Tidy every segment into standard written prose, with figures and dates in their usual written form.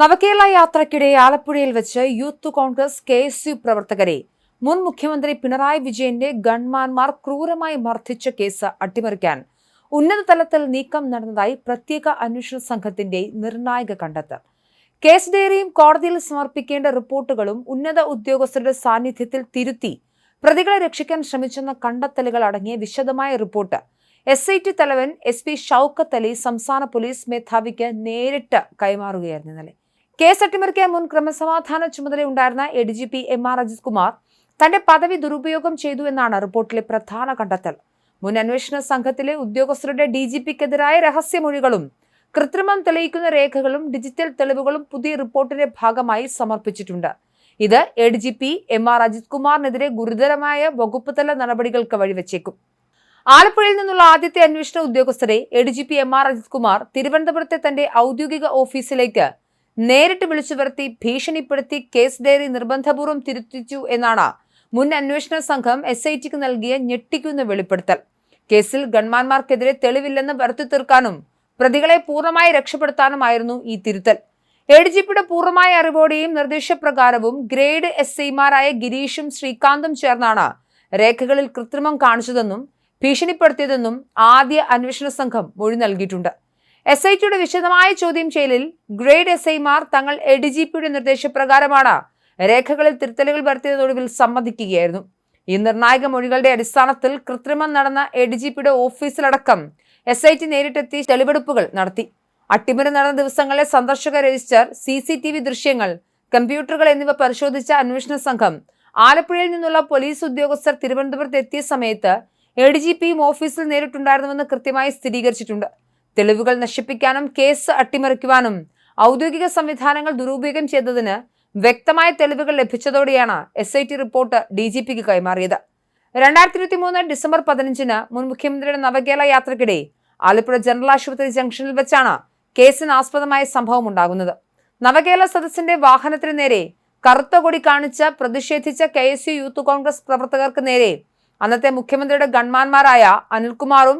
നവകേരള യാത്രയ്ക്കിടെ ആലപ്പുഴയിൽ വെച്ച് യൂത്ത് കോൺഗ്രസ് KSU പ്രവർത്തകരെ മുൻ മുഖ്യമന്ത്രി പിണറായി വിജയന്റെ ഗൺമാൻമാർ ക്രൂരമായി മർദ്ദിച്ച കേസ് അട്ടിമറിക്കാൻ ഉന്നതതലത്തിൽ നീക്കം നടന്നതായി പ്രത്യേക അന്വേഷണ സംഘത്തിന്റെ നിർണായക കണ്ടെത്തൽ. കേസ് ഡയറിയും കോടതിയിൽ സമർപ്പിക്കേണ്ട റിപ്പോർട്ടുകളും ഉന്നത ഉദ്യോഗസ്ഥരുടെ സാന്നിധ്യത്തിൽ തിരുത്തി പ്രതികളെ രക്ഷിക്കാൻ ശ്രമിച്ചെന്ന കണ്ടെത്തലുകൾ അടങ്ങിയ വിശദമായ റിപ്പോർട്ട് SIT തലവൻ SP ഷൗക്കത്ത് അലി സംസ്ഥാന പോലീസ് മേധാവിക്ക് നേരിട്ട് കൈമാറുകയായിരുന്നു ഇന്നലെ. കേസ് അട്ടിമറിക്കാൻ മുൻ ക്രമസമാധാന ചുമതലയുണ്ടായിരുന്ന ADGP MR അജിത് കുമാർ തന്റെ പദവി ദുരുപയോഗം ചെയ്തു എന്നാണ് റിപ്പോർട്ടിലെ പ്രധാന കണ്ടെത്തൽ. മുൻ അന്വേഷണ സംഘത്തിലെ ഉദ്യോഗസ്ഥരുടെ DGPക്കെതിരായ രഹസ്യമൊഴികളും കൃത്രിമം തെളിയിക്കുന്ന രേഖകളും ഡിജിറ്റൽ തെളിവുകളും പുതിയ റിപ്പോർട്ടിന്റെ ഭാഗമായി സമർപ്പിച്ചിട്ടുണ്ട്. ഇത് ADGP MR അജിത് കുമാറിനെതിരെ ഗുരുതരമായ വകുപ്പുതല നടപടികൾക്ക് വഴിവെച്ചേക്കും. ആലപ്പുഴയിൽ നിന്നുള്ള ആദ്യത്തെ അന്വേഷണ ഉദ്യോഗസ്ഥരെ ADGP MR അജിത് കുമാർ തിരുവനന്തപുരത്തെ തന്റെ ഔദ്യോഗിക ഓഫീസിലേക്ക് നേരിട്ട് വിളിച്ചു വരുത്തി ഭീഷണിപ്പെടുത്തി കേസ് ഡയറി നിർബന്ധപൂർവ്വം തിരുത്തിച്ചു എന്നാണ് മുൻ അന്വേഷണ സംഘം SITക്ക് നൽകിയ ഞെട്ടിക്കുന്ന വെളിപ്പെടുത്തൽ. കേസിൽ ഗൺമാൻമാർക്കെതിരെ തെളിവില്ലെന്ന് വരുത്തി തീർക്കാനും പ്രതികളെ പൂർണ്ണമായി രക്ഷപ്പെടുത്താനുമായിരുന്നു ഈ തിരുത്തൽ. ADGPയുടെ പൂർണ്ണമായ അറിവോടെയും നിർദ്ദേശപ്രകാരവും ഗ്രേഡ് SIമാരായ ഗിരീഷും ശ്രീകാന്തും ചേർന്നാണ് രേഖകളിൽ കൃത്രിമം കാണിച്ചതെന്നും ഭീഷണിപ്പെടുത്തിയതെന്നും ആദ്യ അന്വേഷണ സംഘം മൊഴി നൽകിയിട്ടുണ്ട്. SITയുടെ വിശദമായ ചോദ്യം ചെയ്യലിൽ ഗ്രേഡ് SIമാർ തങ്ങൾ ADGPയുടെ നിർദ്ദേശപ്രകാരമാണ് രേഖകളിൽ തിരുത്തലുകൾ വരുത്തിയതൊടുവിൽ സമ്മതിക്കുകയായിരുന്നു. ഈ നിർണായക മൊഴികളുടെ അടിസ്ഥാനത്തിൽ കൃത്രിമം നടന്ന ADGPയുടെ ഓഫീസിലടക്കം SIT നേരിട്ടെത്തി തെളിവെടുപ്പുകൾ നടത്തി. അട്ടിമറി നടന്ന ദിവസങ്ങളിലെ സന്ദർശക രജിസ്റ്റർ, CCTV ദൃശ്യങ്ങൾ, കമ്പ്യൂട്ടറുകൾ എന്നിവ പരിശോധിച്ച അന്വേഷണ സംഘം ആലപ്പുഴയിൽ നിന്നുള്ള പോലീസ് ഉദ്യോഗസ്ഥർ തിരുവനന്തപുരത്ത് എത്തിയ സമയത്ത് ADGPയും ഓഫീസിൽ നേരിട്ടുണ്ടായിരുന്നുവെന്ന് കൃത്യമായി സ്ഥിരീകരിച്ചിട്ടുണ്ട്. തെളിവുകൾ നശിപ്പിക്കാനും കേസ് അട്ടിമറിക്കുവാനും ഔദ്യോഗിക സംവിധാനങ്ങൾ ദുരുപയോഗം ചെയ്തതിന് വ്യക്തമായ തെളിവുകൾ ലഭിച്ചതോടെയാണ് SIT റിപ്പോർട്ട് DGPക്ക് കൈമാറിയത്. 2023 ഡിസംബർ 15 മുൻ മുഖ്യമന്ത്രിയുടെ നവകേരള യാത്രയ്ക്കിടെ ആലപ്പുഴ ജനറൽ ആശുപത്രി ജംഗ്ഷനിൽ വെച്ചാണ് കേസിന് ആസ്പദമായ സംഭവം ഉണ്ടാകുന്നത്. നവകേരള സദസ്സിന്റെ വാഹനത്തിന് നേരെ കറുത്ത കൊടി കാണിച്ച് പ്രതിഷേധിച്ച KSU യൂത്ത് കോൺഗ്രസ് പ്രവർത്തകർക്ക് നേരെ അന്നത്തെ മുഖ്യമന്ത്രിയുടെ ഗൺമാൻമാരായ അനിൽകുമാറും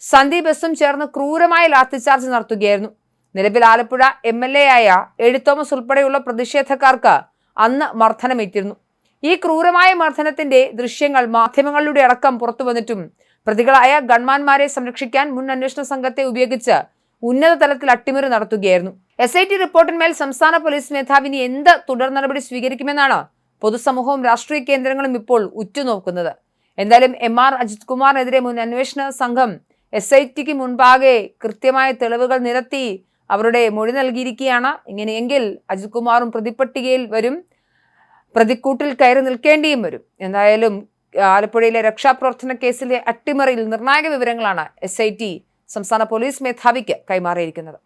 സന്ദീപ് എസും ചേർന്ന് ക്രൂരമായ ലാത്തിചാർജ് നടത്തുകയായിരുന്നു. നിലവിൽ ആലപ്പുഴ MLA ആയ എ തോമസ് ഉൾപ്പെടെയുള്ള പ്രതിഷേധക്കാർക്ക് അന്ന് മർദ്ദനമേറ്റിരുന്നു. ഈ ക്രൂരമായ മർദ്ദനത്തിന്റെ ദൃശ്യങ്ങൾ മാധ്യമങ്ങളിലൂടെ അടക്കം പുറത്തു വന്നിട്ടും പ്രതികളായ ഗൺമാൻമാരെ സംരക്ഷിക്കാൻ മുൻ അന്വേഷണ സംഘത്തെ ഉപയോഗിച്ച് ഉന്നത തലത്തിൽ അട്ടിമറി നടത്തുകയായിരുന്നു. SIT റിപ്പോർട്ടിന്മേൽ സംസ്ഥാന പോലീസ് മേധാവിനി എന്ത് തുടർ നടപടി സ്വീകരിക്കുമെന്നാണ് പൊതുസമൂഹവും രാഷ്ട്രീയ കേന്ദ്രങ്ങളും ഇപ്പോൾ ഉറ്റുനോക്കുന്നത്. എന്തായാലും MR അജിത് കുമാറിനെതിരെ മുൻ അന്വേഷണ സംഘം SITക്ക് മുൻപാകെ കൃത്യമായ തെളിവുകൾ നിരത്തി അവരുടെ മൊഴി നൽകിയിരിക്കുകയാണ്. ഇങ്ങനെയെങ്കിൽ അജിത് കുമാറും പ്രതിപ്പട്ടികയിൽ വരും, പ്രതിക്കൂട്ടിൽ കയറി നിൽക്കേണ്ടിയും വരും. എന്തായാലും ആലപ്പുഴയിലെ രക്ഷാപ്രവർത്തന കേസിലെ അട്ടിമറിയിൽ നിർണായക വിവരങ്ങളാണ് SIT സംസ്ഥാന പോലീസ് മേധാവിക്ക് കൈമാറിയിരിക്കുന്നത്.